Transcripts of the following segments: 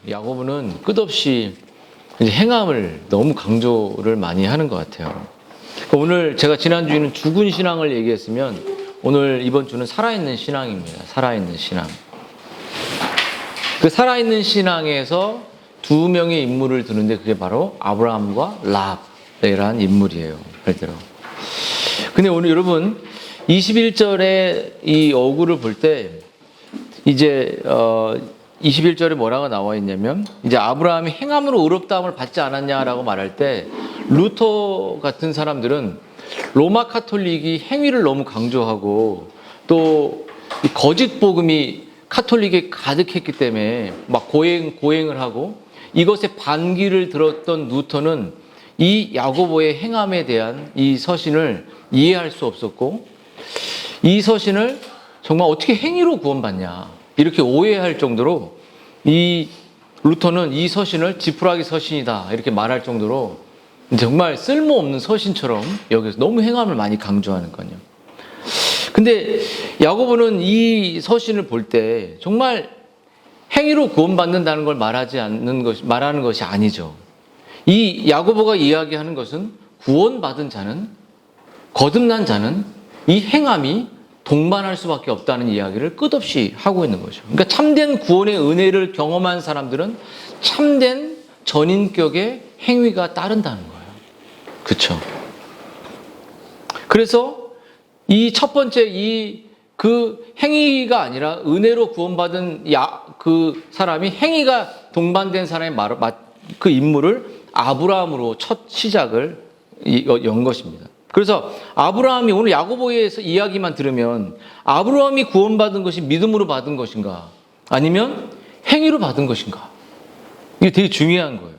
야고보는 끝없이 이제 행함을 너무 강조를 많이 하는 것 같아요. 오늘 제가 지난주에는 죽은 신앙을 얘기했으면 오늘 이번 주는 살아있는 신앙입니다. 살아있는 신앙. 그 살아있는 신앙에서 두 명의 인물을 드는데 그게 바로 아브라함과 랍이라는 인물이에요. 예를 근데 오늘 여러분 21절에 이 어구를 볼 때 이제 21절에 뭐라고 나와 있냐면 이제 아브라함이 행함으로 의롭다함을 받지 않았냐라고 말할 때 루터 같은 사람들은 로마 카톨릭이 행위를 너무 강조하고 또 거짓 복음이 카톨릭에 가득했기 때문에 막 고행을 하고 이것에 반기를 들었던 루터는 이 야고보의 행함에 대한 이 서신을 이해할 수 없었고 이 서신을 정말 어떻게 행위로 구원받냐 이렇게 오해할 정도로 이 루터는 이 서신을 지푸라기 서신이다 이렇게 말할 정도로 정말 쓸모없는 서신처럼 여기서 너무 행함을 많이 것요. 근데 야고보는 이 서신을 볼 때 정말 행위로 구원받는다는 걸 말하는 것이 아니죠. 이 야고보가 이야기하는 것은 구원받은 자는 거듭난 자는 이 행함이 동반할 수밖에 없다는 이야기를 끝없이 하고 있는 거죠. 그러니까 참된 구원의 은혜를 경험한 사람들은 참된 전인격의 행위가 따른다는 거예요. 그렇죠? 그래서 이 첫 번째 그 행위가 아니라 은혜로 구원받은 그 사람이 행위가 동반된 사람의 그 인물을 아브라함으로 첫 시작을 연 것입니다. 그래서 아브라함이 오늘 야고보에서 이야기만 들으면 아브라함이 구원받은 것이 믿음으로 받은 것인가 아니면 행위로 받은 것인가 이게 되게 중요한 거예요.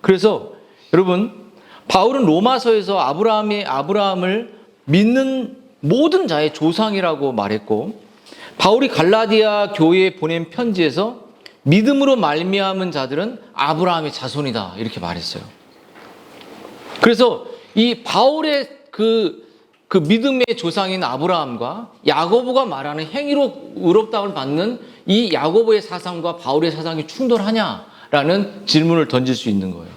그래서 여러분 바울은 로마서에서 아브라함을 믿는 모든 자의 조상이라고 말했고 바울이 갈라디아 교회에 보낸 편지에서 믿음으로 말미암은 자들은 아브라함의 자손이다 이렇게 말했어요. 그래서 이 바울의 그 믿음의 조상인 아브라함과 야고보가 말하는 행위로 의롭다움을 받는 이 야고보의 사상과 바울의 사상이 충돌하냐라는 질문을 던질 수 있는 거예요.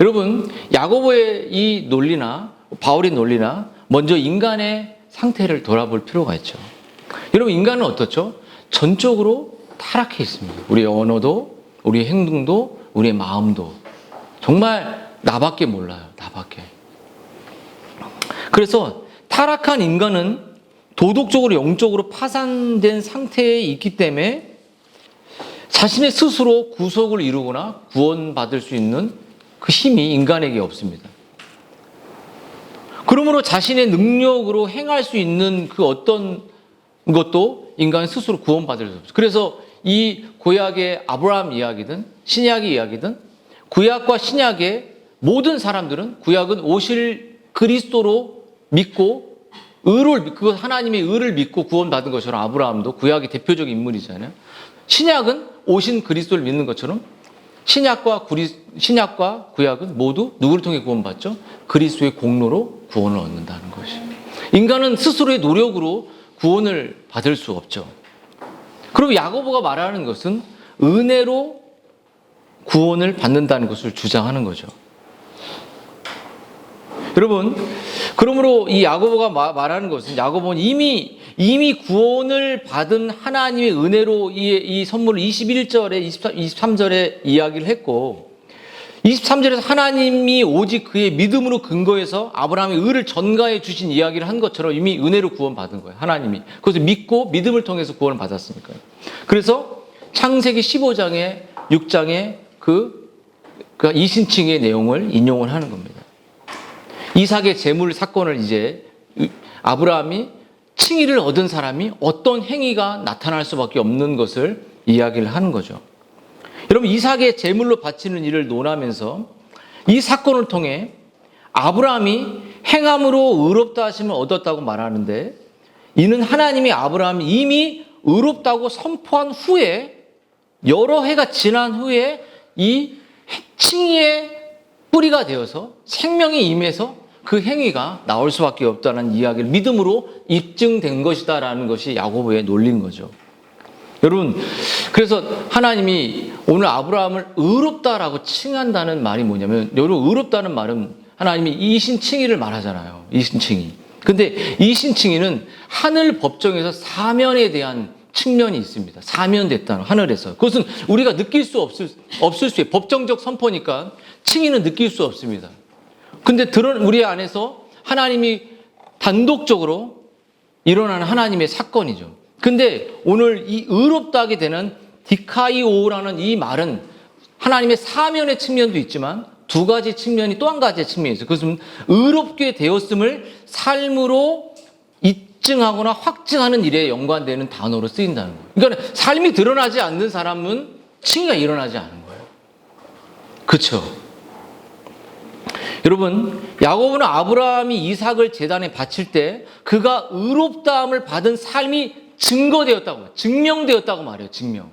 여러분 야고보의 이 논리나 바울의 논리나 먼저 인간의 상태를 돌아볼 필요가 있죠. 여러분 인간은 어떻죠? 전적으로 타락해 있습니다. 우리의 언어도 우리의 행동도 우리의 마음도 정말 나밖에 몰라요. 나밖에. 그래서 타락한 인간은 도덕적으로 영적으로 파산된 상태에 있기 때문에 자신의 스스로 구속을 이루거나 구원받을 수 있는 그 힘이 인간에게 없습니다. 그러므로 자신의 능력으로 행할 수 있는 그 어떤 것도 인간 스스로 구원받을 수 없어요. 그래서 이 구약의 아브라함 이야기든 신약의 이야기든 구약과 신약의 모든 사람들은 구약은 오실 그리스도로 믿고 그 하나님의 의를 믿고 구원받은 것처럼 아브라함도 구약의 대표적인 인물이잖아요. 신약은 오신 그리스도를 믿는 것처럼 신약과 구약은 모두 누구를 통해 구원받죠? 그리스도의 공로로 구원을 얻는다는 것이. 인간은 스스로의 노력으로 구원을 받을 수 없죠. 그리고 야고보가 말하는 것은 은혜로 구원을 받는다는 것을 주장하는 거죠. 여러분, 그러므로 이 야고보가 말하는 것은 야고보는 이미 구원을 받은 하나님의 은혜로 이 선물을 21절에 23절에 이야기를 했고 23절에서 하나님이 오직 그의 믿음으로 근거해서 아브라함의 의를 전가해 주신 이야기를 한 것처럼 이미 은혜로 구원받은 거예요. 하나님이. 그것을 믿고 믿음을 통해서 구원을 받았으니까요. 그래서 창세기 15장에 6장에 그 이신칭의 내용을 인용을 하는 겁니다. 이삭의 제물 사건을 이제 아브라함이 칭의를 얻은 사람이 어떤 행위가 나타날 수밖에 없는 것을 이야기를 하는 거죠. 여러분 이삭의 제물로 바치는 일을 논하면서 이 사건을 통해 아브라함이 행함으로 의롭다 하심을 얻었다고 말하는데 이는 하나님이 아브라함이 이미 의롭다고 선포한 후에 여러 해가 지난 후에 이 칭의의 뿌리가 되어서 생명이 임해서 그 행위가 나올 수밖에 없다는 이야기를 믿음으로 입증된 것이다라는 것이 야고보의 논리인 거죠. 여러분, 그래서 하나님이 오늘 아브라함을 의롭다라고 칭한다는 말이 뭐냐면, 여러분, 의롭다는 말은 하나님이 이신칭의를 말하잖아요. 이신칭의. 근데 이신칭의는 하늘 법정에서 사면에 대한 측면이 있습니다. 사면됐다는, 하늘에서. 그것은 우리가 느낄 수 없을 수에 법정적 선포니까 칭의는 느낄 수 없습니다. 근데 우리 안에서 하나님이 단독적으로 일어나는 하나님의 사건이죠. 근데 오늘 이 의롭다 하게 되는 디카이오라는 이 말은 하나님의 사면의 측면도 있지만 두 가지 측면이 또 한 가지의 측면이 있어요. 그것은 의롭게 되었음을 삶으로 입증하거나 확증하는 일에 연관되는 단어로 쓰인다는 거예요. 그러니까 삶이 드러나지 않는 사람은 칭의가 일어나지 않은 거예요. 그렇죠? 여러분, 야고보는 아브라함이 이삭을 제단에 바칠 때 그가 의롭다함을 받은 삶이 증거되었다고 말해요. 증명되었다고 말해요. 증명.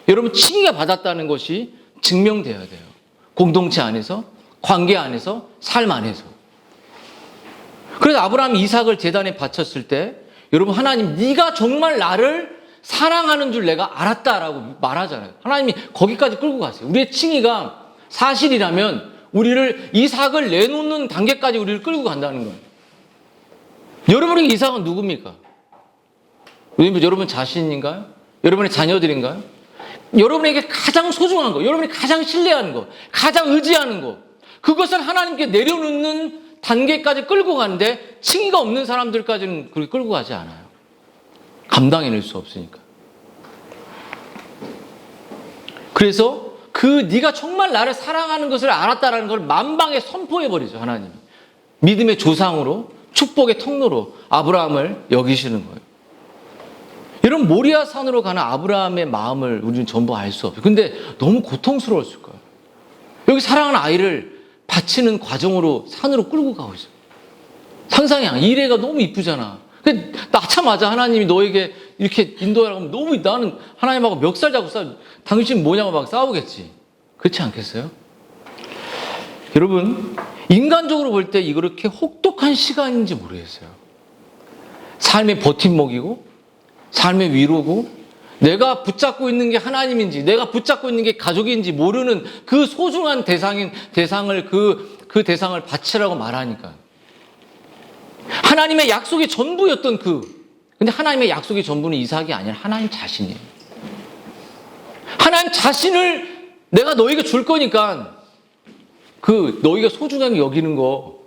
여러분, 칭의가 받았다는 것이 증명되어야 돼요. 공동체 안에서, 관계 안에서, 삶 안에서. 그래서 아브라함이 이삭을 제단에 바쳤을 때 여러분, 하나님 네가 정말 나를 사랑하는 줄 내가 알았다라고 말하잖아요. 하나님이 거기까지 끌고 갔어요. 우리의 칭의가 사실이라면 우리를 이삭을 내놓는 단계까지 우리를 끌고 간다는 거예요. 여러분에게 이삭은 누굽니까? 여러분 자신인가요? 여러분의 자녀들인가요? 여러분에게 가장 소중한 거, 여러분이 가장 신뢰하는 거, 가장 의지하는 거, 그것을 하나님께 내려놓는 단계까지 끌고 가는데 칭의가 없는 사람들까지는 그렇게 끌고 가지 않아요. 감당해낼 수 없으니까. 그래서 네가 정말 나를 사랑하는 것을 알았다라는 걸 만방에 선포해버리죠, 하나님. 믿음의 조상으로, 축복의 통로로 아브라함을 여기시는 거예요. 이런 모리아 산으로 가는 아브라함의 마음을 우리는 전부 알 수 없어요. 근데 너무 고통스러웠을 거예요. 여기 사랑하는 아이를 바치는 과정으로 산으로 끌고 가고 있어요. 상상이 이래가 너무 이쁘잖아. 낳자마자 하나님이 너에게 이렇게 인도하라고 하면 너무 나는 하나님하고 멱살 잡고 당신 뭐냐고 막 싸우겠지. 그렇지 않겠어요? 여러분, 인간적으로 볼 때 이렇게 혹독한 시간인지 모르겠어요. 삶의 버팀목이고 삶의 위로고 내가 붙잡고 있는 게 하나님인지 내가 붙잡고 있는 게 가족인지 모르는 그 소중한 대상을 그 대상을 바치라고 말하니까 하나님의 약속이 전부였던 근데 하나님의 약속이 전부는 이삭이 아니라 하나님 자신이에요. 하나님 자신을 내가 너에게 줄 거니까 너희가 소중하게 여기는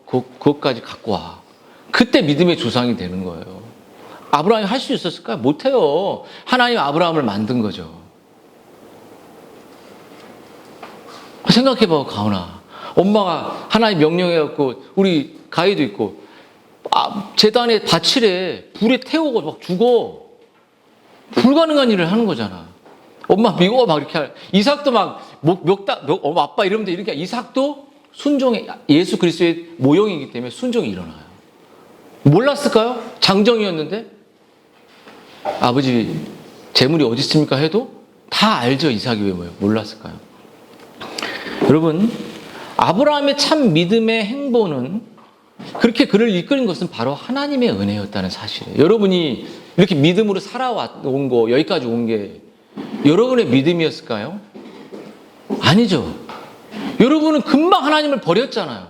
그것까지 갖고 와. 그때 믿음의 조상이 되는 거예요. 아브라함이 할 수 있었을까요? 못해요. 하나님 아브라함을 만든 거죠. 생각해봐, 가온아. 엄마가 하나님 명령해갖고 우리 가희도 있고 제단에 바치래. 불에 태우고 막 죽어. 불가능한 일을 하는 거잖아. 엄마 미워 막 이렇게 이삭도 막 아빠 이러면 돼. 이렇게 이삭도 순종의 예수 그리스도의 모형이기 때문에 순종이 일어나요. 몰랐을까요? 장정이었는데 아버지 재물이 어디 있습니까? 해도 다 알죠. 이삭이 왜 몰랐을까요? 여러분, 아브라함의 참 믿음의 행보는 그렇게 그를 이끄는 것은 바로 하나님의 은혜였다는 사실이에요. 여러분이 이렇게 믿음으로 살아온 거, 여기까지 온 게 여러분의 믿음이었을까요? 아니죠. 여러분은 금방 하나님을 버렸잖아요.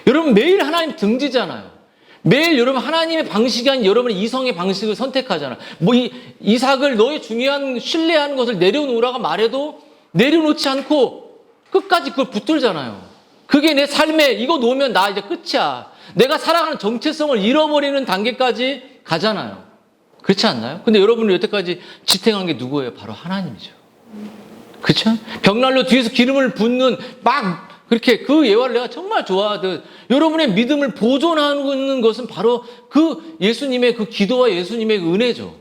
여러분 매일 하나님 등지잖아요. 매일 여러분 하나님의 방식이 아닌 여러분의 이성의 방식을 선택하잖아. 이삭을 너의 중요한 신뢰하는 것을 내려놓으라고 말해도 내려놓지 않고 끝까지 그걸 붙들잖아요. 그게 내 삶에 이거 놓으면 나 이제 끝이야. 내가 살아가는 정체성을 잃어버리는 단계까지 가잖아요. 그렇지 않나요? 근데 여러분이 여태까지 지탱한 게 누구예요? 바로 하나님이죠. 그렇죠? 벽난로 뒤에서 기름을 붓는 막 그렇게 그 예화를 내가 정말 좋아하듯 여러분의 믿음을 보존하는 것은 바로 그 예수님의 그 기도와 예수님의 그 은혜죠.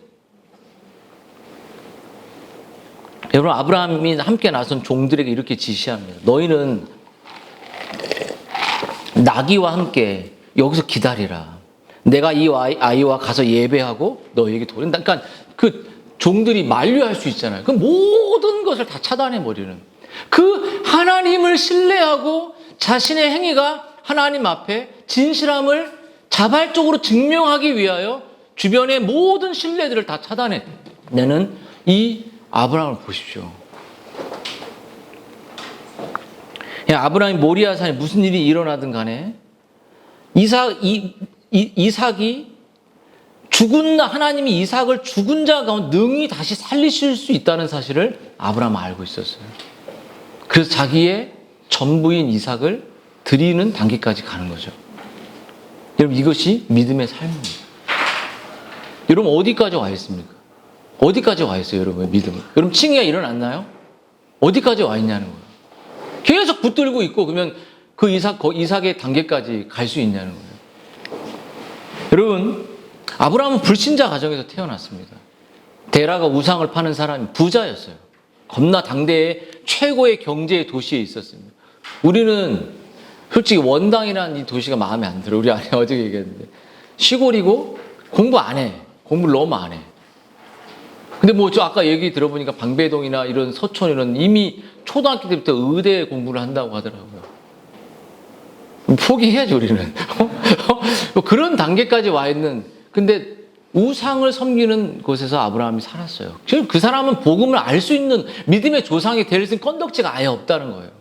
여러분, 아브라함이 함께 나선 종들에게 이렇게 지시합니다. 너희는 나귀와 함께 여기서 기다리라. 내가 이 아이와 가서 예배하고 너희에게 돌린다. 그러니까 그 종들이 만류할 수 있잖아요. 그 모든 것을 다 차단해버리는 그 하나님을 신뢰하고 자신의 행위가 하나님 앞에 진실함을 자발적으로 증명하기 위하여 주변의 모든 신뢰들을 다 차단해 나는 이 아브라함을 보십시오. 아브라함이 모리아 산에 무슨 일이 일어나든 간에 이삭이 하나님이 이삭을 죽은 자 가운데 능히 다시 살리실 수 있다는 사실을 아브라함은 알고 있었어요. 그래서 자기의 전부인 이삭을 드리는 단계까지 가는 거죠. 여러분, 이것이 믿음의 삶입니다. 여러분, 어디까지 와 있습니까? 어디까지 와 있어요, 여러분의 믿음은? 여러분, 칭의가 일어났나요? 어디까지 와 있냐는 거예요. 계속 붙들고 있고, 그러면 그 이삭의 단계까지 갈 수 있냐는 거예요. 여러분, 아브라함은 불신자 가정에서 태어났습니다. 데라가 우상을 파는 사람이 부자였어요. 겁나 당대의 최고의 경제의 도시에 있었습니다. 우리는 솔직히 원당이라는 이 도시가 마음에 안 들어. 우리 아내 어제 얘기했는데. 시골이고 공부 안 해. 공부를 너무 안 해. 근데 뭐 저 아까 얘기 들어보니까 방배동이나 이런 서촌 이런 이미 초등학교 때부터 의대 공부를 한다고 하더라고요. 포기해야지 우리는. 그런 단계까지 와 있는, 근데 우상을 섬기는 곳에서 아브라함이 살았어요. 그 사람은 복음을 알 수 있는 믿음의 조상이 될 수 있는 건덕지가 아예 없다는 거예요.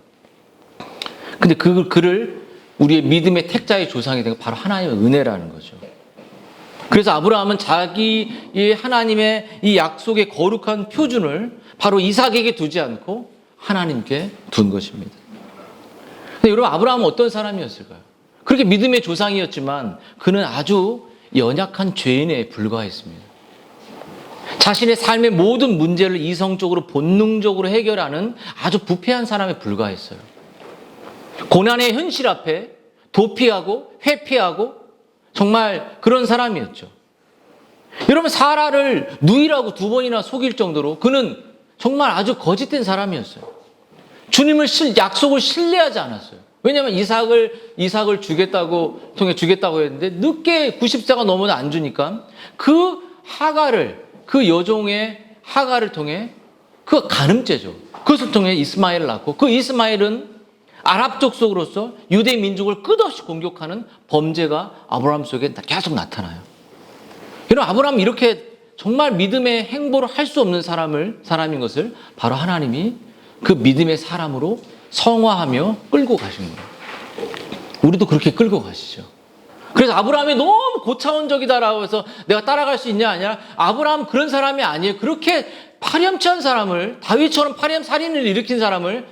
근데 그를 우리의 믿음의 택자의 조상이 된 건 바로 하나님의 은혜라는 거죠. 그래서 아브라함은 자기의 하나님의 이 약속의 거룩한 표준을 바로 이삭에게 두지 않고 하나님께 둔 것입니다. 근데 여러분, 아브라함은 어떤 사람이었을까요? 그렇게 믿음의 조상이었지만 그는 아주 연약한 죄인에 불과했습니다. 자신의 삶의 모든 문제를 이성적으로 본능적으로 해결하는 아주 부패한 사람에 불과했어요. 고난의 현실 앞에 도피하고 회피하고 정말 그런 사람이었죠. 여러분, 사라를 누이라고 2번이나 속일 정도로 그는 정말 아주 거짓된 사람이었어요. 주님을 약속을 신뢰하지 않았어요. 왜냐하면 이삭을 주겠다고 했는데 늦게 90세가 넘어도 안 주니까 그 여종의 하가를 통해, 그 간음죄죠. 그것을 통해 이스마엘을 낳고, 그 이스마엘은 아랍 족속으로서 유대 민족을 끝없이 공격하는 범죄가 아브라함 속에 계속 나타나요. 여러분, 아브라함이 이렇게 정말 믿음의 행보를 할 수 없는 사람인 것을 바로 하나님이 그 믿음의 사람으로 성화하며 끌고 가신 거예요. 우리도 그렇게 끌고 가시죠. 그래서 아브라함이 너무 고차원적이다라고 해서 내가 따라갈 수 있냐 아니야? 아브라함 그런 사람이 아니에요. 그렇게 파렴치한 사람을, 다윗처럼 살인을 일으킨 사람을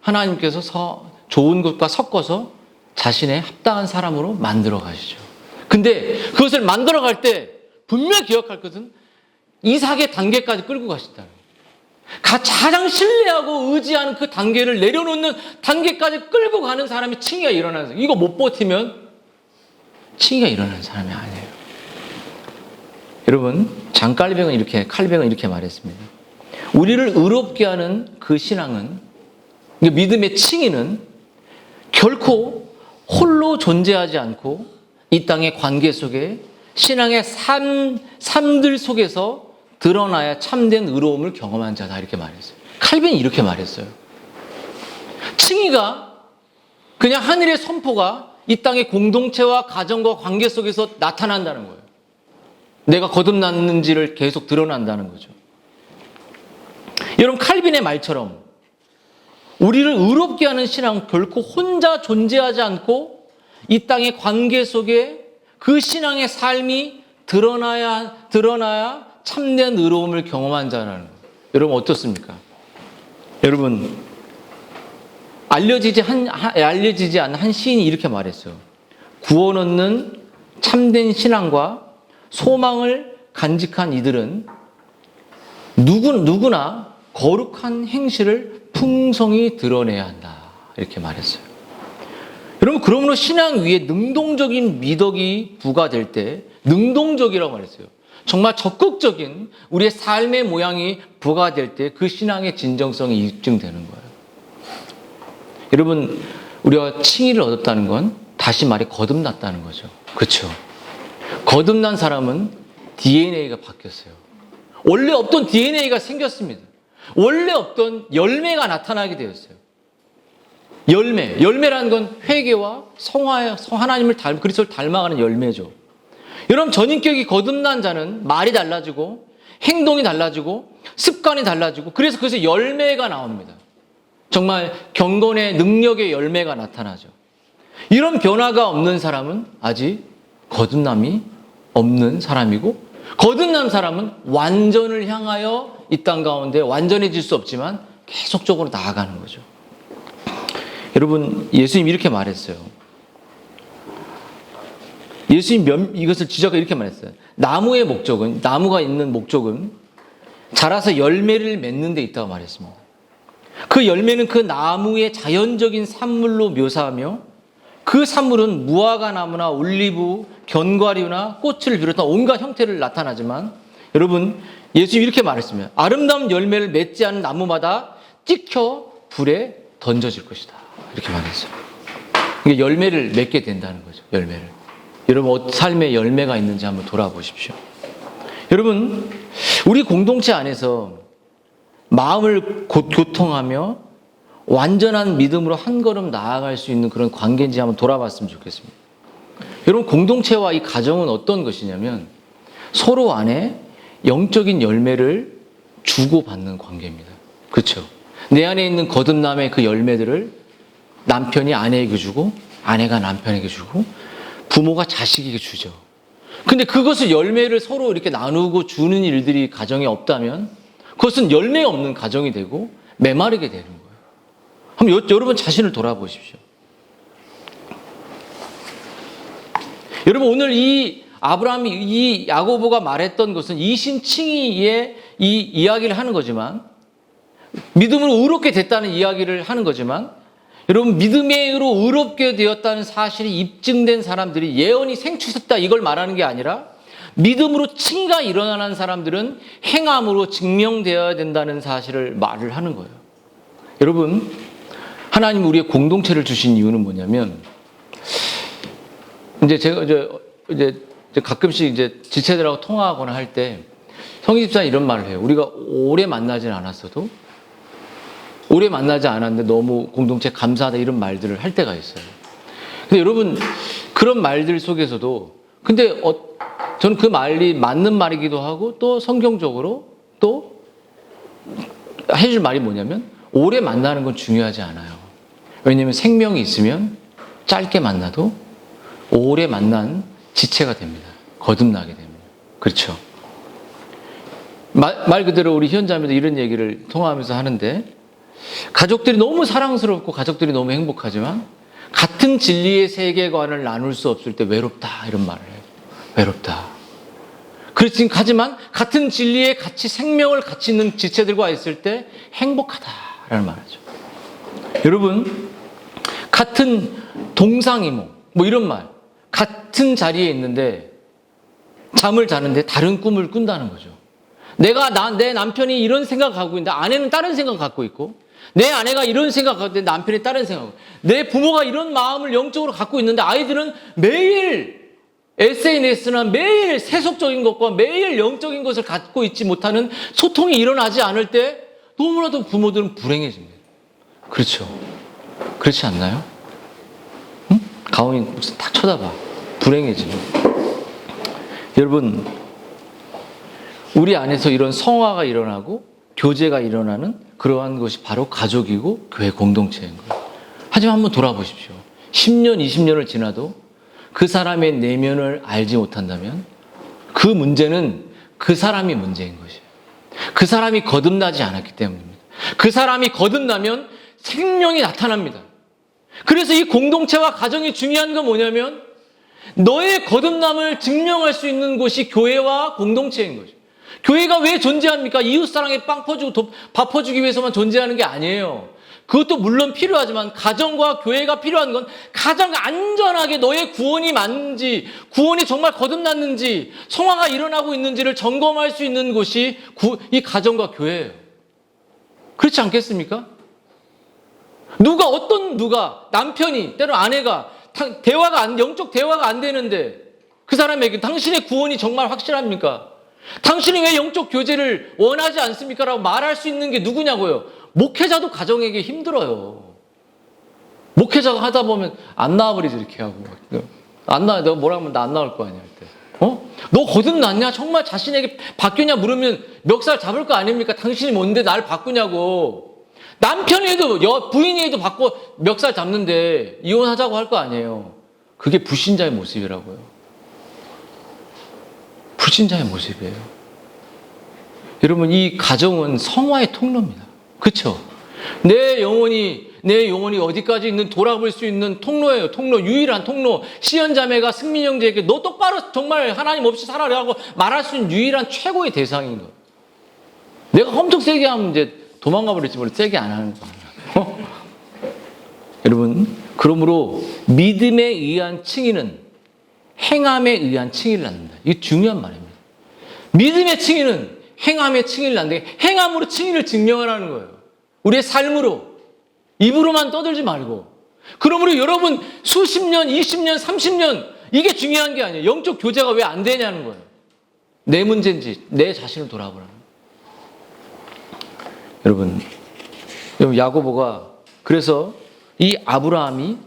하나님께서 좋은 것과 섞어서 자신의 합당한 사람으로 만들어 가시죠. 근데 그것을 만들어 갈 때 분명히 기억할 것은 이삭의 단계까지 끌고 가신다는 거예요. 가장 신뢰하고 의지하는 그 단계를 내려놓는 단계까지 끌고 가는 사람이 칭의가 일어나는 거예요. 이거 못 버티면 칭의가 일어나는 사람이 아니에요. 여러분, 칼뱅은 이렇게 말했습니다. 우리를 의롭게 하는 그 신앙은, 믿음의 칭의는 결코 홀로 존재하지 않고 이 땅의 관계 속에 신앙의 삶들 속에서 드러나야 참된 의로움을 경험한 자다, 이렇게 말했어요. 칼빈이 이렇게 말했어요. 칭의가 그냥 하늘의 선포가 이 땅의 공동체와 가정과 관계 속에서 나타난다는 거예요. 내가 거듭났는지를 계속 드러난다는 거죠. 여러분, 칼빈의 말처럼 우리를 의롭게 하는 신앙은 결코 혼자 존재하지 않고 이 땅의 관계 속에 그 신앙의 삶이 드러나야 참된 의로움을 경험한 자라는 거예요. 여러분, 어떻습니까? 여러분, 알려지지 않은 한 시인이 이렇게 말했어요. 구원 얻는 참된 신앙과 소망을 간직한 이들은 누구나 거룩한 행실을 풍성히 드러내야 한다, 이렇게 말했어요. 여러분, 그러므로 신앙 위에 능동적인 미덕이 부과될 때, 능동적이라고 말했어요. 정말 적극적인 우리의 삶의 모양이 부과될 때 그 신앙의 진정성이 입증되는 거예요. 여러분, 우리가 칭의를 얻었다는 건 다시 말해 거듭났다는 거죠. 그렇죠? 거듭난 사람은 DNA가 바뀌었어요. 원래 없던 DNA가 생겼습니다. 원래 없던 열매가 나타나게 되었어요. 열매라는 건 회개와 하나님을 그리스도를 닮아가는 열매죠. 여러분, 전인격이 거듭난 자는 말이 달라지고 행동이 달라지고 습관이 달라지고 그래서 거기서 열매가 나옵니다. 정말 경건의 능력의 열매가 나타나죠. 이런 변화가 없는 사람은 아직 거듭남이 없는 사람이고 거듭난 사람은 완전을 향하여 이 땅 가운데 완전해질 수 없지만 계속적으로 나아가는 거죠. 여러분, 예수님이 이렇게 말했어요. 예수님 이것을 지적하고 이렇게 말했어요. 나무가 있는 목적은 자라서 열매를 맺는 데 있다고 말했습니다. 그 열매는 그 나무의 자연적인 산물로 묘사하며 그 산물은 무화과 나무나 올리브, 견과류나 꽃을 비롯한 온갖 형태를 나타나지만 여러분, 예수님이 이렇게 말했습니다. 아름다운 열매를 맺지 않은 나무마다 찍혀 불에 던져질 것이다. 이렇게 말했어요. 이게 열매를 맺게 된다는 거죠. 열매를. 여러분, 삶에 열매가 있는지 한번 돌아보십시오. 여러분, 우리 공동체 안에서 마음을 교통하며 완전한 믿음으로 한 걸음 나아갈 수 있는 그런 관계인지 한번 돌아봤으면 좋겠습니다. 여러분, 공동체와 이 가정은 어떤 것이냐면 서로 안에 영적인 열매를 주고받는 관계입니다. 그렇죠? 내 안에 있는 거듭남의 그 열매들을 남편이 아내에게 주고 아내가 남편에게 주고 부모가 자식에게 주죠. 근데 그것을 열매를 서로 이렇게 나누고 주는 일들이 가정에 없다면 그것은 열매 없는 가정이 되고 메마르게 되는 거예요. 한번 여러분 자신을 돌아보십시오. 여러분, 오늘 이 아브라함이 이 야고보가 말했던 것은 이신칭의의 이 이야기를 하는 거지만 믿음으로 의롭게 됐다는 이야기를 하는 거지만 여러분, 믿음으로 의롭게 되었다는 사실이 입증된 사람들이 예언이 생취했다 이걸 말하는 게 아니라 믿음으로 칭가 일어나는 사람들은 행함으로 증명되어야 된다는 사실을 말을 하는 거예요. 여러분, 하나님 우리의 공동체를 주신 이유는 뭐냐면 제가 가끔씩 지체들하고 통화하거나 할 때 성희 집사님 이런 말을 해요. 우리가 오래 만나진 않았어도 오래 만나지 않았는데 너무 공동체 감사하다 이런 말들을 할 때가 있어요. 근데 여러분, 그런 말들 속에서도 근데 저는 그 말이 맞는 말이기도 하고 또 성경적으로 또 해줄 말이 뭐냐면 오래 만나는 건 중요하지 않아요. 왜냐하면 생명이 있으면 짧게 만나도 오래 만난 지체가 됩니다. 거듭나게 됩니다. 그렇죠? 말 그대로 우리 현자매도 이런 얘기를 통화하면서 하는데 가족들이 너무 사랑스럽고 가족들이 너무 행복하지만 같은 진리의 세계관을 나눌 수 없을 때 외롭다 이런 말을 해요. 외롭다. 하지만 같은 진리에 같이 생명을 같이 있는 지체들과 있을 때 행복하다라는 말이죠. 여러분, 같은 동상이몽 뭐 이런 말, 같은 자리에 있는데 잠을 자는데 다른 꿈을 꾼다는 거죠. 내 남편이 이런 생각을 갖고 있는데 아내는 다른 생각을 갖고 있고 내 아내가 이런 생각을 갖고 있는데 남편이 다른 생각을 내 부모가 이런 마음을 영적으로 갖고 있는데 아이들은 매일 SNS나 매일 세속적인 것과 매일 영적인 것을 갖고 있지 못하는 소통이 일어나지 않을 때 너무나도 부모들은 불행해집니다. 그렇죠? 그렇지 않나요? 응? 가온이 딱 쳐다봐. 불행해지는. 여러분, 우리 안에서 이런 성화가 일어나고 교제가 일어나는 그러한 것이 바로 가족이고 교회 공동체인 거예요. 하지만 한번 돌아보십시오. 10년, 20년을 지나도 그 사람의 내면을 알지 못한다면 그 문제는 그 사람이 문제인 것이에요. 그 사람이 거듭나지 않았기 때문입니다. 그 사람이 거듭나면 생명이 나타납니다. 그래서 이 공동체와 가정이 중요한 건 뭐냐면 너의 거듭남을 증명할 수 있는 곳이 교회와 공동체인 거죠. 교회가 왜 존재합니까? 이웃사랑에 빵 퍼주고 밥 퍼주기 위해서만 존재하는 게 아니에요. 그것도 물론 필요하지만 가정과 교회가 필요한 건 가장 안전하게 너의 구원이 맞는지, 구원이 정말 거듭났는지, 성화가 일어나고 있는지를 점검할 수 있는 곳이 이 가정과 교회예요. 그렇지 않겠습니까? 누가 남편이 때로 아내가 영적 대화가 안 되는데 그 사람에게 당신의 구원이 정말 확실합니까? 당신이 왜 영적 교제를 원하지 않습니까? 라고 말할 수 있는 게 누구냐고요. 목회자도 가정에게 힘들어요. 목회자가 하다 보면 안 나와버리지 이렇게 하고 안 나와. 내가 뭐라 하면 나 안 나올 거 아니야. 때. 너 거듭났냐? 정말 자신에게 바뀌냐 물으면 멱살 잡을 거 아닙니까? 당신이 뭔데 날 바꾸냐고. 남편이 해도 부인이 해도 멱살 잡는데 이혼하자고 할 거 아니에요. 그게 불신자의 모습이라고요. 불신자의 모습이에요. 여러분, 이 가정은 성화의 통로입니다. 그렇죠? 내 영혼이 어디까지 있는 돌아볼 수 있는 통로예요. 통로, 유일한 통로. 시연자매가 승민 형제에게 너 똑바로 정말 하나님 없이 살아라고 말할 수 있는 유일한 최고의 대상인 거예요. 내가 엄청 세게 하면 이제 도망가 버릴지 모르겠 세게 안 하는 거예요. 여러분, 그러므로 믿음에 의한 칭의는 행함에 의한 칭의를 낳는다. 이게 중요한 말입니다. 믿음의 칭의는 행함의 칭의를 낳는데 행함으로 칭의를 증명하라는 거예요. 우리의 삶으로. 입으로만 떠들지 말고. 그러므로 여러분 수십 년, 20년, 30년 이게 중요한 게 아니에요. 영적 교제가 왜 안 되냐는 거예요. 내 문제인지 내 자신을 돌아보라는 거예요. 여러분 야고보가 그래서 이 아브라함이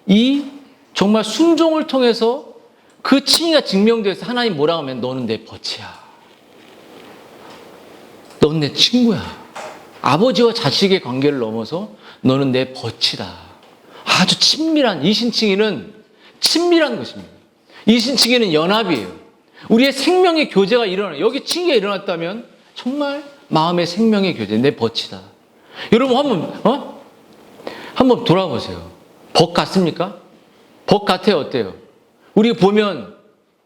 이 정말 순종을 통해서 그 칭의가 증명돼서 하나님 뭐라고 하면 너는 내 벗이야. 너는 내 친구야. 아버지와 자식의 관계를 넘어서 너는 내 벗이다. 아주 친밀한 이신칭의는 친밀한 것입니다. 이신칭의는 연합이에요. 우리의 생명의 교제가 일어나요. 여기 칭의가 일어났다면 정말 마음의 생명의 교제, 내 벗이다. 여러분 한번 돌아보세요. 벗 같습니까? 벗 같아요? 어때요? 우리 보면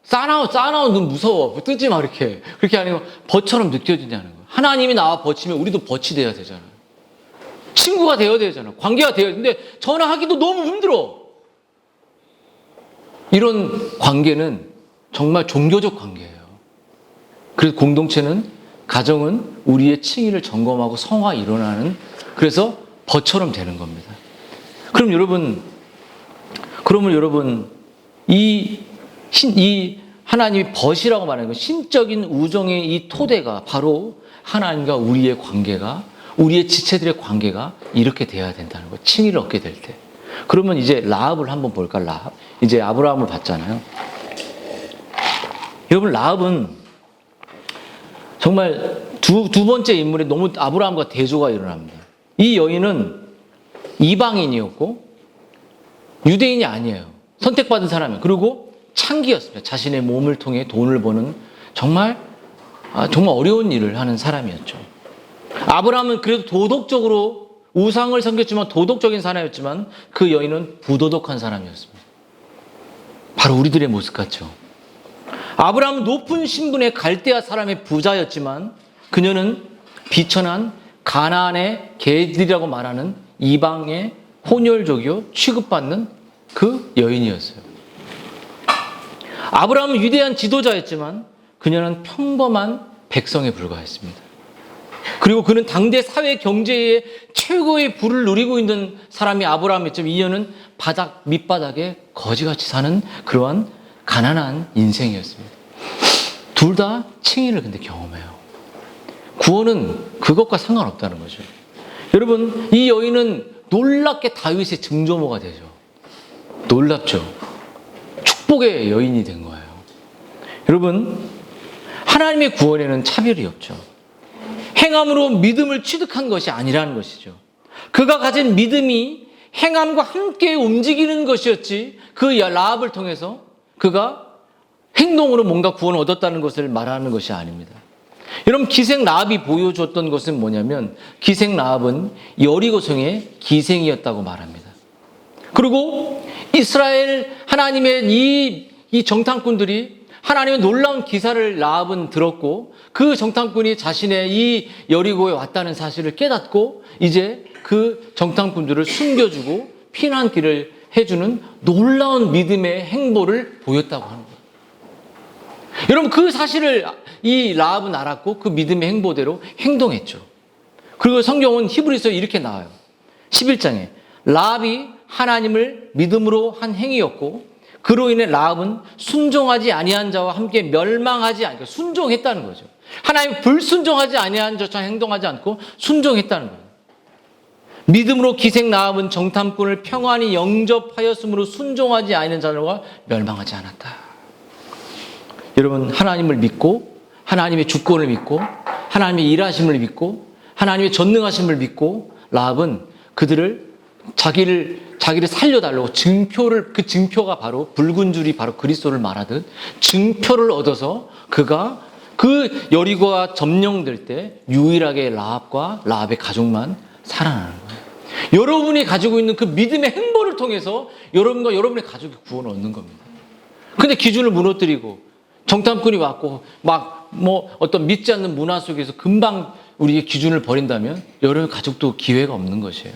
싸나운 눈 무서워. 뜨지 마 이렇게. 그렇게 아니고 벗처럼 느껴지냐는 거예요. 하나님이 나와 벗이면 우리도 벗이 돼야 되잖아요. 친구가 되어야 되잖아요. 관계가 되어야 되는데 전화하기도 너무 힘들어. 이런 관계는 정말 종교적 관계예요. 그래서 공동체는, 가정은 우리의 칭의를 점검하고 성화 일어나는, 그래서 벗처럼 되는 겁니다. 그러면 여러분 이 하나님이 벗이라고 말하는 건 신적인 우정의 이 토대가 바로 하나님과 우리의 관계가, 우리의 지체들의 관계가 이렇게 돼야 된다는 거예요. 칭의를 얻게 될 때. 그러면 이제 라합을 한번 볼까? 라합. 이제 아브라함을 봤잖아요. 여러분, 라합은 정말 두 번째 인물에 너무 아브라함과 대조가 일어납니다. 이 여인은 이방인이었고 유대인이 아니에요. 선택받은 사람이에요. 그리고 창기였습니다. 자신의 몸을 통해 돈을 버는 정말 어려운 일을 하는 사람이었죠. 아브라함은 그래도 도덕적으로 우상을 섬겼지만 도덕적인 사람이었지만 그 여인은 부도덕한 사람이었습니다. 바로 우리들의 모습 같죠. 아브라함은 높은 신분의 갈대아 사람의 부자였지만 그녀는 비천한 가나안의 개들이라고 말하는 이방의 혼혈족이요 취급받는 그 여인이었어요. 아브라함은 위대한 지도자였지만 그녀는 평범한 백성에 불과했습니다. 그리고 그는 당대 사회 경제의 최고의 부를 누리고 있는 사람이 아브라함이었지만 이녀는 밑바닥에 거지같이 사는 그러한 가난한 인생이었습니다. 둘 다 칭의를 근데 경험해요. 구원은 그것과 상관없다는 거죠. 여러분, 이 여인은 놀랍게 다윗의 증조모가 되죠. 놀랍죠. 축복의 여인이 된 거예요. 여러분, 하나님의 구원에는 차별이 없죠. 행함으로 믿음을 취득한 것이 아니라는 것이죠. 그가 가진 믿음이 행함과 함께 움직이는 것이었지, 그 라합을 통해서 그가 행동으로 뭔가 구원을 얻었다는 것을 말하는 것이 아닙니다. 여러분, 기생 라합이 보여줬던 것은 뭐냐면, 기생 라합은 여리고성의 기생이었다고 말합니다. 그리고 이스라엘 하나님의 이 정탐꾼들이 하나님의 놀라운 기사를 라합은 들었고, 그 정탐꾼이 자신의 이 여리고에 왔다는 사실을 깨닫고 이제 그 정탐꾼들을 숨겨주고 피난길을 해주는 놀라운 믿음의 행보를 보였다고 하는 거예요. 여러분, 그 사실을 이 라합은 알았고 그 믿음의 행보대로 행동했죠. 그리고 성경은 히브리서에 이렇게 나와요. 11장에 라합이 하나님을 믿음으로 한 행위였고 그로 인해 라합은 순종하지 아니한 자와 함께 멸망하지 않고, 순종했다는 거죠. 하나님 불순종하지 아니한 자처럼 행동하지 않고 순종했다는 거예요. 믿음으로 기생 라합은 정탐꾼을 평안히 영접하였으므로 순종하지 아니한 자들과 멸망하지 않았다. 여러분, 하나님을 믿고 하나님의 주권을 믿고 하나님의 일하심을 믿고 하나님의 전능하심을 믿고 라합은 그들을 자기를 살려달라고 증표를, 그 증표가 바로 붉은 줄이 바로 그리스도를 말하듯 증표를 얻어서 그가 그 여리고가 점령될 때 유일하게 라합과 라합의 가족만 살아나는 거예요. 여러분이 가지고 있는 그 믿음의 행보를 통해서 여러분과 여러분의 가족이 구원을 얻는 겁니다. 근데 기준을 무너뜨리고 정탐꾼이 왔고 막 어떤 믿지 않는 문화 속에서 금방 우리의 기준을 버린다면 여러분 가족도 기회가 없는 것이에요.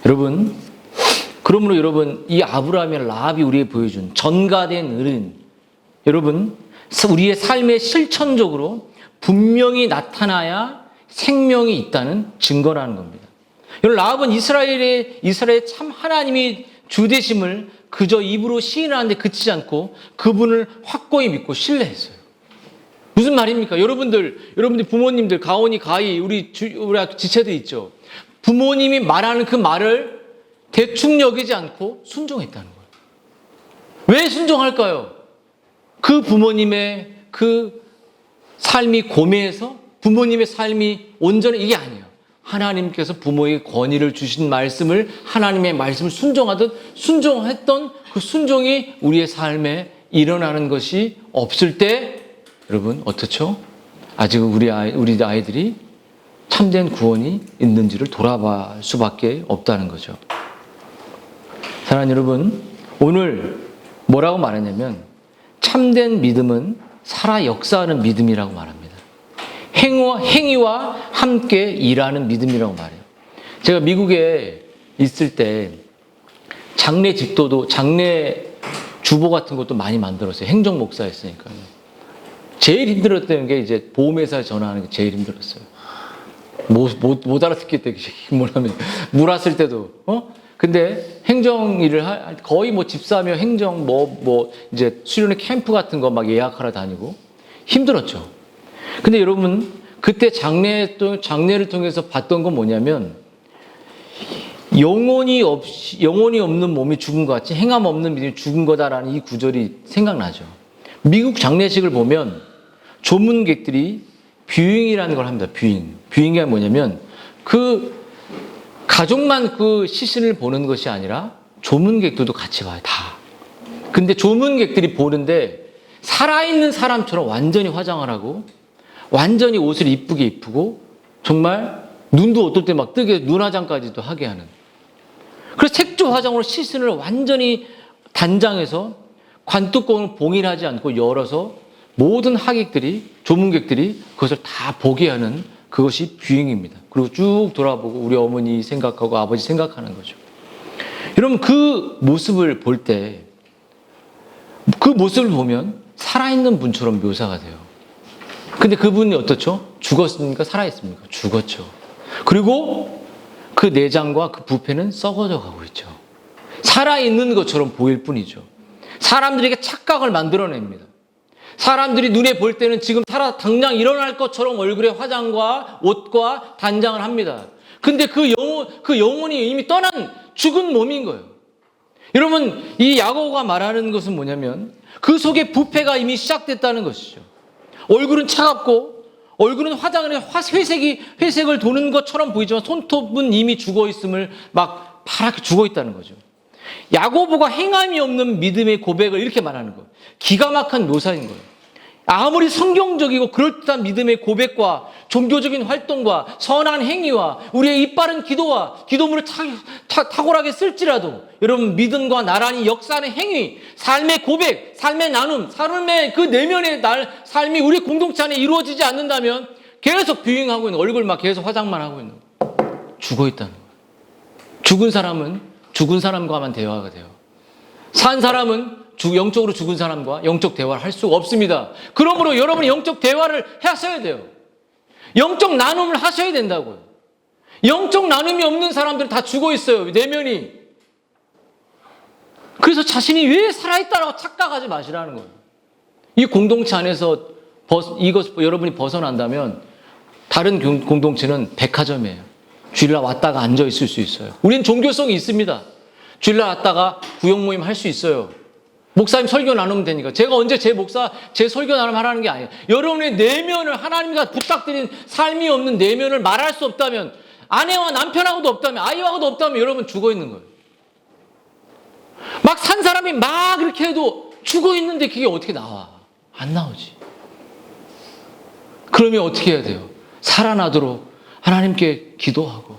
여러분, 그러므로 여러분, 이 아브라함이나 라합이 우리에게 보여준 전가된 은은 여러분 우리의 삶에 실천적으로 분명히 나타나야 생명이 있다는 증거라는 겁니다. 여러분, 라합은 이스라엘의 참 하나님이 주 되심을 그저 입으로 시인하는데 그치지 않고 그분을 확고히 믿고 신뢰했어요. 무슨 말입니까? 여러분들 부모님들 가온이 가히 우리 지체들 있죠. 부모님이 말하는 그 말을 대충 여기지 않고 순종했다는 거예요. 왜 순종할까요? 그 부모님의 그 삶이 고매해서 부모님의 삶이 온전히 이게 아니에요. 하나님께서 부모에게 권위를 주신 말씀을 하나님의 말씀을 순종하듯 순종했던 그 순종이 우리의 삶에 일어나는 것이 없을 때 여러분 어떻죠? 아직 우리 아이들이 참된 구원이 있는지를 돌아볼 수밖에 없다는 거죠. 사랑하는 여러분, 오늘 뭐라고 말하냐면 참된 믿음은 살아 역사하는 믿음이라고 말합니다. 행위와 함께 일하는 믿음이라고 말해요. 제가 미국에 있을 때 장례 집도도 장례 주보 같은 것도 많이 만들었어요. 행정 목사였으니까요. 제일 힘들었던 게 이제 보험회사에 전화하는 게 제일 힘들었어요. 못 알아듣겠대. 뭐라면 물었을 때도 근데 행정 일을 거의 집사며 행정 이제 수련회 캠프 같은 거 막 예약하러 다니고 힘들었죠. 근데 여러분 그때 장례를 통해서 봤던 건 뭐냐면 영혼이 없는 몸이 죽은 것 같이 행함 없는 믿음이 죽은 거다라는 이 구절이 생각나죠. 미국 장례식을 보면 조문객들이 뷰잉이라는 걸 합니다. 뷰잉이 뭐냐면 그 가족만 그 시신을 보는 것이 아니라 조문객들도 같이 봐요. 다. 근데 조문객들이 보는데 살아있는 사람처럼 완전히 화장을 하고 완전히 옷을 이쁘게 입고 정말 눈도 어떨 때 막 뜨게 눈화장까지도 하게 하는. 그래서 색조 화장으로 시신을 완전히 단장해서 관뚜껑을 봉인하지 않고 열어서 모든 조문객들이 그것을 다 보게 하는 그것이 뷰잉입니다. 그리고 쭉 돌아보고 우리 어머니 생각하고 아버지 생각하는 거죠. 여러분 그 모습을 볼 때 그 모습을 보면 살아있는 분처럼 묘사가 돼요. 근데 그분이 어떻죠? 죽었습니까? 살아있습니까? 죽었죠. 그리고 그 내장과 그 부패는 썩어져 가고 있죠. 살아있는 것처럼 보일 뿐이죠. 사람들에게 착각을 만들어냅니다. 사람들이 눈에 볼 때는 지금 당장 일어날 것처럼 얼굴에 화장과 옷과 단장을 합니다. 근데 그 영혼이 이미 떠난 죽은 몸인 거예요. 여러분, 이 야고보가 말하는 것은 뭐냐면 그 속에 부패가 이미 시작됐다는 것이죠. 얼굴은 차갑고 얼굴은 화장을 해서 회색을 도는 것처럼 보이지만 손톱은 이미 죽어 있음을 막 파랗게 죽어 있다는 거죠. 야고보가 행함이 없는 믿음의 고백을 이렇게 말하는 거예요. 기가 막힌 묘사인 거예요. 아무리 성경적이고 그럴듯한 믿음의 고백과 종교적인 활동과 선한 행위와 우리의 이빠른 기도와 기도문을 탁월하게 쓸지라도 여러분 믿음과 나란히 역사하는 행위, 삶의 고백, 삶의 나눔, 삶의 그 내면의 삶이 우리 공동체 안에 이루어지지 않는다면 계속 뷰잉하고 있는 얼굴 막 계속 화장만 하고 있는 거예요. 죽어 있다는 거예요. 죽은 사람은 죽은 사람과만 대화가 돼요. 산 사람은 영적으로 죽은 사람과 영적 대화를 할 수가 없습니다. 그러므로 여러분이 영적 대화를 하셔야 돼요. 영적 나눔을 하셔야 된다고요. 영적 나눔이 없는 사람들은 다 죽어 있어요. 내면이. 그래서 자신이 왜 살아있다라고 착각하지 마시라는 거예요. 이 공동체 안에서 여러분이 벗어난다면 다른 공동체는 백화점이에요. 주일날 왔다가 앉아 있을 수 있어요. 우린 종교성이 있습니다. 주일날 왔다가 구역 모임 할 수 있어요. 목사님 설교 나누면 되니까. 제가 언제 제 설교 나누면 하라는 게 아니에요. 여러분의 내면을 하나님과 부탁드린 삶이 없는 내면을 말할 수 없다면, 아내와 남편하고도 없다면, 아이하고도 없다면 여러분 죽어 있는 거예요. 막 산 사람이 막 이렇게 해도 죽어 있는데 그게 어떻게 나와? 안 나오지. 그러면 어떻게 해야 돼요? 살아나도록 하나님께 기도하고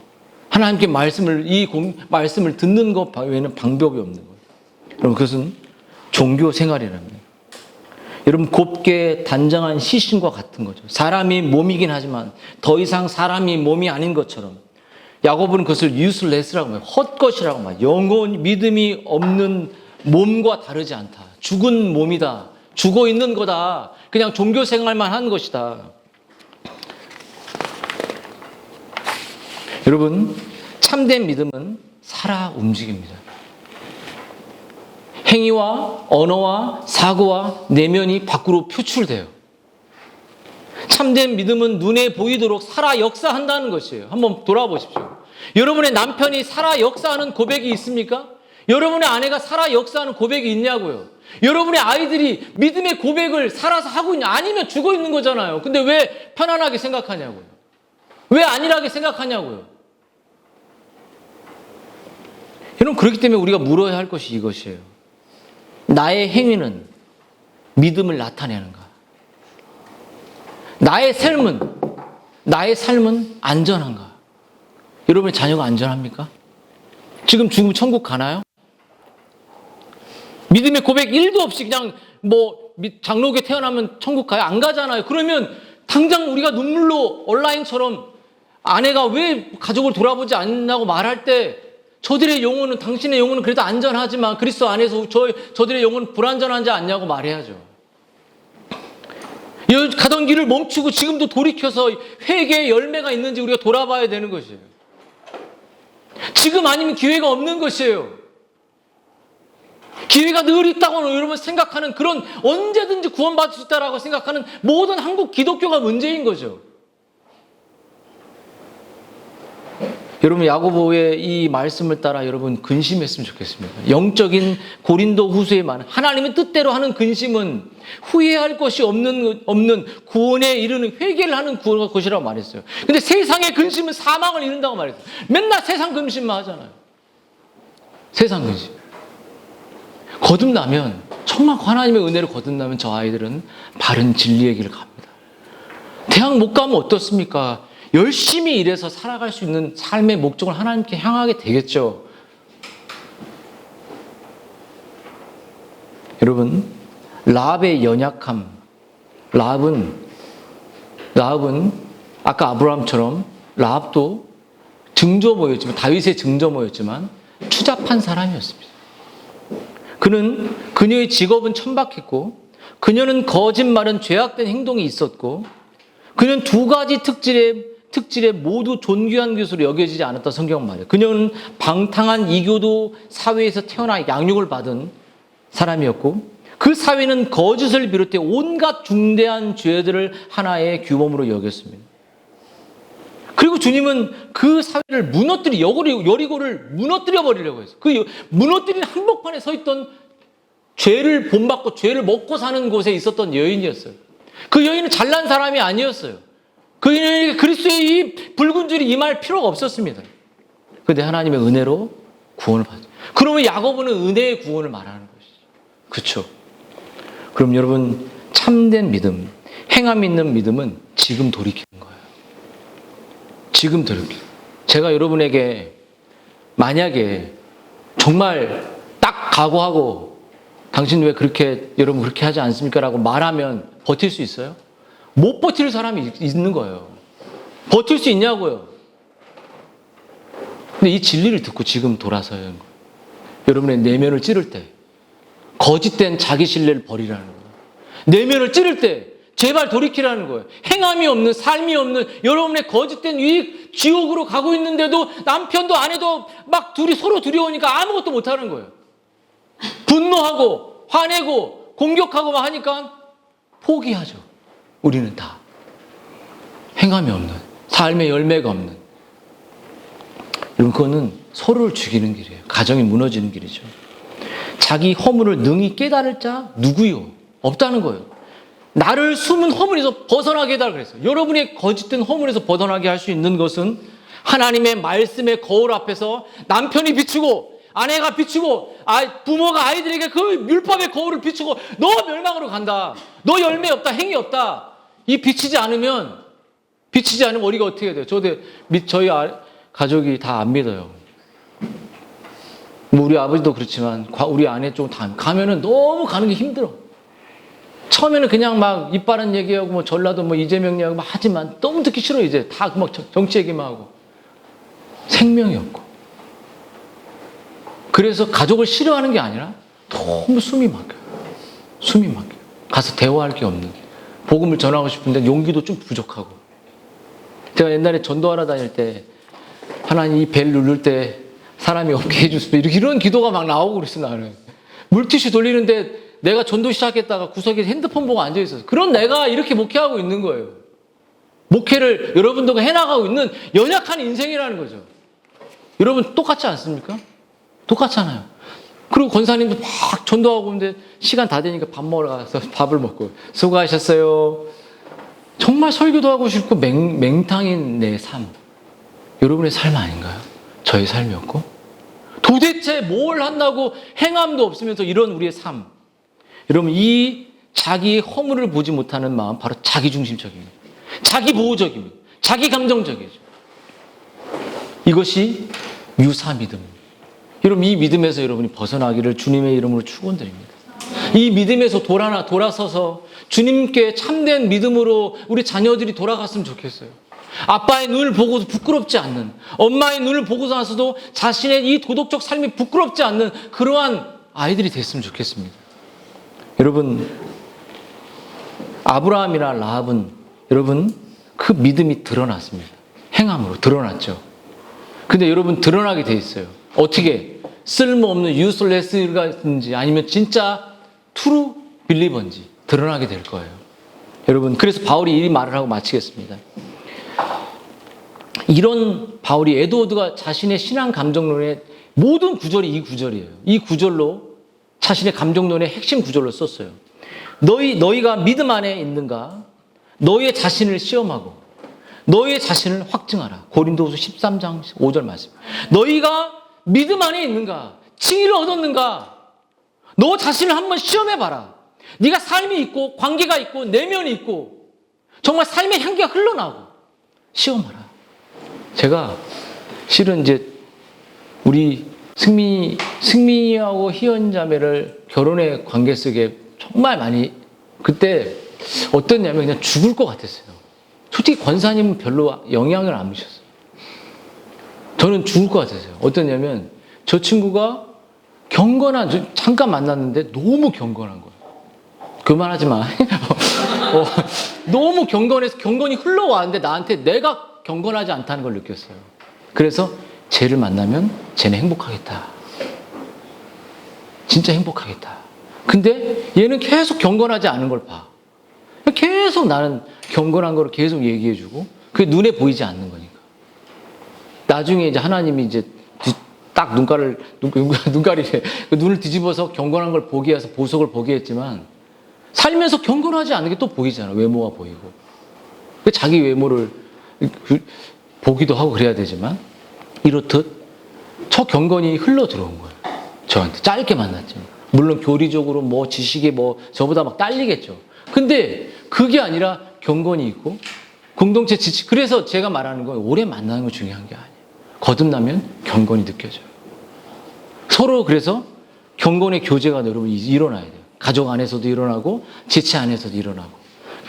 하나님께 말씀을 듣는 것 외에는 방법이 없는 거예요. 여러분, 그것은 종교 생활이랍니다. 여러분, 곱게 단정한 시신과 같은 거죠. 사람이 몸이긴 하지만 더 이상 사람이 몸이 아닌 것처럼 야고보는 그것을 useless라고 해요. 헛것이라고 말해요. 영혼, 믿음이 없는 몸과 다르지 않다. 죽은 몸이다. 죽어 있는 거다. 그냥 종교 생활만 한 것이다. 여러분, 참된 믿음은 살아 움직입니다. 행위와 언어와 사고와 내면이 밖으로 표출돼요. 참된 믿음은 눈에 보이도록 살아 역사한다는 것이에요. 한번 돌아보십시오. 여러분의 남편이 살아 역사하는 고백이 있습니까? 여러분의 아내가 살아 역사하는 고백이 있냐고요. 여러분의 아이들이 믿음의 고백을 살아서 하고 있냐? 아니면 죽어 있는 거잖아요. 근데 왜 편안하게 생각하냐고요. 왜 안일하게 생각하냐고요. 여러분, 그렇기 때문에 우리가 물어야 할 것이 이것이에요. 나의 행위는 믿음을 나타내는가? 나의 삶은 안전한가? 여러분의 자녀가 안전합니까? 지금 죽으면 천국 가나요? 믿음의 고백 1도 없이 그냥 장로교에 태어나면 천국 가요? 안 가잖아요. 그러면 당장 우리가 눈물로 온라인처럼 아내가 왜 가족을 돌아보지 않냐고 말할 때 당신의 영혼은 그래도 안전하지만 그리스도 안에서 저들의 영혼은 불안전하지 않냐고 말해야죠. 가던 길을 멈추고 지금도 돌이켜서 회개의 열매가 있는지 우리가 돌아봐야 되는 것이에요. 지금 아니면 기회가 없는 것이에요. 기회가 늘 있다고 여러분 생각하는, 그런 언제든지 구원받을 수 있다고 생각하는 모든 한국 기독교가 문제인 거죠. 여러분, 야고보의 이 말씀을 따라 여러분 근심했으면 좋겠습니다. 영적인 고린도 후서에 말하는 하나님의 뜻대로 하는 근심은 후회할 것이 없는 구원에 이르는 회개를 하는 것이라고 말했어요. 근데 세상의 근심은 사망을 이룬다고 말했어요. 맨날 세상 근심만 하잖아요. 세상 근심. 거듭나면, 정말 하나님의 은혜로 거듭나면 저 아이들은 바른 진리의 길을 갑니다. 대학 못 가면 어떻습니까? 열심히 일해서 살아갈 수 있는 삶의 목적을 하나님께 향하게 되겠죠. 여러분, 라합의 연약함, 라합은 아까 아브라함처럼 라합도 증조모였지만, 다윗의 증조모였지만 추잡한 사람이었습니다. 그녀의 직업은 천박했고, 그녀는 거짓말은 죄악된 행동이 있었고, 그녀는 두 가지 특질에 모두 존귀한 것으로 여겨지지 않았다 성경은 말해요. 그녀는 방탕한 이교도 사회에서 태어나 양육을 받은 사람이었고, 그 사회는 거짓을 비롯해 온갖 중대한 죄들을 하나의 규범으로 여겼습니다. 그리고 주님은 그 사회를 여리고를 무너뜨려 버리려고 했어요. 그 무너뜨린 한복판에 서 있던 죄를 본받고 죄를 먹고 사는 곳에 있었던 여인이었어요. 그 여인은 잘난 사람이 아니었어요. 그 여인에게 그리스도의 이 붉은 줄이 임할 필요가 없었습니다. 그런데 하나님의 은혜로 구원을 받죠. 그러면 야고보는 은혜의 구원을 말하는 것이죠. 그렇죠? 그럼 여러분, 참된 믿음, 행함 있는 믿음은 지금 돌이키는 거예요. 지금 돌이키는. 제가 여러분에게 만약에 정말 딱 각오하고 당신 왜 여러분 그렇게 하지 않습니까? 라고 말하면 버틸 수 있어요? 못 버틸 사람이 있는 거예요. 버틸 수 있냐고요. 근데 이 진리를 듣고 지금 돌아서야 하는 거예요. 여러분의 내면을 찌를 때 거짓된 자기 신뢰를 버리라는 거예요. 내면을 찌를 때 제발 돌이키라는 거예요. 행함이 없는, 삶이 없는 여러분의 거짓된 유익, 지옥으로 가고 있는데도 남편도 아내도 막 서로 두려우니까 아무것도 못하는 거예요. 분노하고 화내고 공격하고 막 하니까 포기하죠. 우리는 다 행함이 없는, 삶의 열매가 없는. 여러분, 그거는 서로를 죽이는 길이에요. 가정이 무너지는 길이죠. 자기 허물을 능히 깨달을 자 누구요? 없다는 거예요. 나를 숨은 허물에서 벗어나게 해달라 그랬어요. 여러분의 거짓된 허물에서 벗어나게 할 수 있는 것은 하나님의 말씀의 거울 앞에서 남편이 비추고 아내가 비추고 부모가 아이들에게 그 율법의 거울을 비추고 너 멸망으로 간다. 너 열매 없다. 행위 없다. 이 비치지 않으면 우리가 어떻게 해야 돼요? 저희 가족이 다 안 믿어요. 뭐 우리 아버지도 그렇지만 우리 아내 쪽 다 가면은 너무 가는 게 힘들어. 처음에는 그냥 막 이빠른 얘기하고 뭐 전라도 뭐 이재명 얘기하고 막 하지만 너무 듣기 싫어. 이제 다 막 정치 얘기만 하고 생명이 없고. 그래서 가족을 싫어하는 게 아니라 너무 숨이 막혀요. 가서 대화할 게 없는. 복음을 전하고 싶은데 용기도 좀 부족하고. 제가 옛날에 전도하러 다닐 때 하나님 이 벨 누를 때 사람이 없게 해주세요. 이런 기도가 막 나오고 그랬어 나는. 물티슈 돌리는데 내가 전도 시작했다가 구석에 핸드폰 보고 앉아있었어. 그런 내가 이렇게 목회하고 있는 거예요. 목회를 여러분들과 해나가고 있는 연약한 인생이라는 거죠. 여러분 똑같지 않습니까? 똑같잖아요. 그리고 권사님도 막 전도하고 있는데 시간 다 되니까 밥 먹으러 가서 밥을 먹고 수고하셨어요. 정말 설교도 하고 싶고 맹탕인 내 삶. 여러분의 삶 아닌가요? 저의 삶이었고 도대체 뭘 한다고 행함도 없으면서 이런 우리의 삶. 여러분 이 자기의 허물을 보지 못하는 마음 바로 자기중심적입니다. 자기보호적입니다. 자기감정적이죠. 이것이 유사 믿음. 여러분 이 믿음에서 여러분이 벗어나기를 주님의 이름으로 축원드립니다. 이 믿음에서 돌아서서 주님께 참된 믿음으로 우리 자녀들이 돌아갔으면 좋겠어요. 아빠의 눈을 보고도 부끄럽지 않는, 엄마의 눈을 보고 나서도 자신의 이 도덕적 삶이 부끄럽지 않는 그러한 아이들이 됐으면 좋겠습니다. 여러분 아브라함이나 라합은 여러분 그 믿음이 드러났습니다. 행함으로 드러났죠. 근데 여러분 드러나게 돼 있어요. 어떻게? 쓸모없는 useless인지 아니면 진짜 true believer인지 드러나게 될 거예요. 여러분 그래서 바울이 이 말을 하고 마치겠습니다. 이런 바울이 에드워드가 자신의 신앙 감정론의 모든 구절이 이 구절이에요. 이 구절로 자신의 감정론의 핵심 구절로 썼어요. 너희가 믿음 안에 있는가? 너희의 자신을 시험하고 너희의 자신을 확증하라. 고린도후서 13장 5절 말씀. 너희가 믿음 안에 있는가? 칭의를 얻었는가? 너 자신을 한번 시험해봐라. 네가 삶이 있고 관계가 있고 내면이 있고 정말 삶의 향기가 흘러나오고 시험하라. 제가 실은 이제 우리 승민이하고 희연 자매를 결혼의 관계 속에 정말 많이 그때 어땠냐면 그냥 죽을 것 같았어요. 솔직히 권사님은 별로 영향을 안 미쳤어요. 저는 죽을 것 같았어요. 어땠냐면 저 친구가 잠깐 만났는데 너무 경건한 거예요. 그만하지 마. 너무 경건해서 경건이 흘러왔는데 나한테 내가 경건하지 않다는 걸 느꼈어요. 그래서 쟤를 만나면 쟤는 행복하겠다. 진짜 행복하겠다. 근데 얘는 계속 경건하지 않은 걸 봐. 계속 나는 경건한 걸 계속 얘기해주고 그게 눈에 보이지 않는 거니까. 나중에 이제 하나님이 이제 딱 눈가리에 눈을 뒤집어서 경건한 걸 보게 해서 보석을 보게 했지만 살면서 경건하지 않은 게 또 보이잖아. 외모가 보이고. 자기 외모를 보기도 하고 그래야 되지만 이렇듯 저 경건이 흘러 들어온 거예요. 저한테 짧게 만났지만 물론 교리적으로 뭐 지식이 뭐 저보다 막 딸리겠죠. 근데 그게 아니라 경건이 있고 공동체 지식. 그래서 제가 말하는 건 오래 만나는 거 중요한 게 아니에요. 거듭나면 경건이 느껴져요. 서로 그래서 경건의 교제가 여러분 일어나야 돼요. 가족 안에서도 일어나고 지체 안에서도 일어나고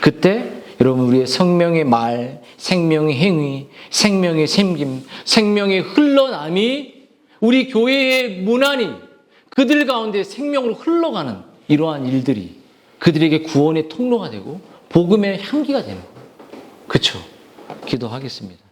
그때 여러분 우리의 생명의 말, 생명의 행위, 생명의 생김, 생명의 흘러남이 우리 교회의 문안이 그들 가운데 생명으로 흘러가는 이러한 일들이 그들에게 구원의 통로가 되고 복음의 향기가 되는 거예요. 그렇죠? 기도하겠습니다.